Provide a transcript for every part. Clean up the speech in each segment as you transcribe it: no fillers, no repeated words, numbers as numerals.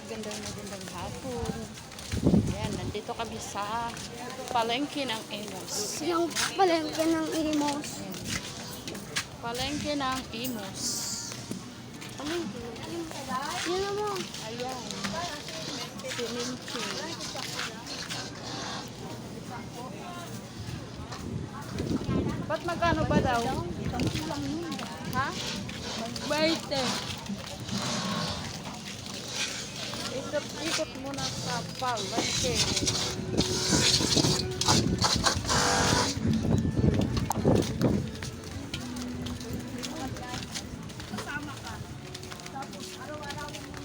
magandang hapon. Ayan, nandito kami sa palengke ng Imus. Yung palengke ng Imus. Palengke ng Imus. Palengke ng Imus. Yun naman. Ayan. Sininchi. Ba't magkano ba daw? Ha? Magbaite. Ikot muna sa palengke.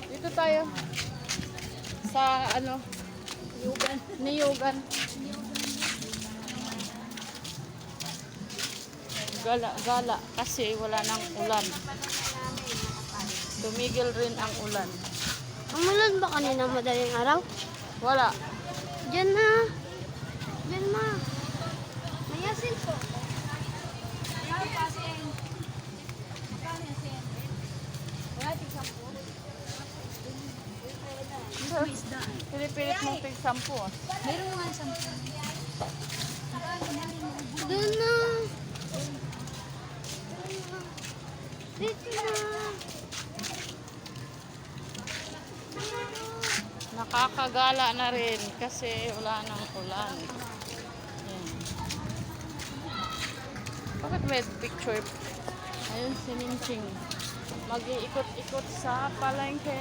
Dito tayo sa Niyugan. Gala kasi wala nang ulan. Tumigil rin ang ulan. Umulan ba kanina madaling araw? Wala. Diyan na. Diyan na. May asin po. Pilipilit mong tig 10. Meron nga 10. Doon na. Dito na. Nakakagala na rin kasi wala nang ulan. Yan. Bakit may picture? Ayun si Minching. Mag-iikot-ikot sa palengke.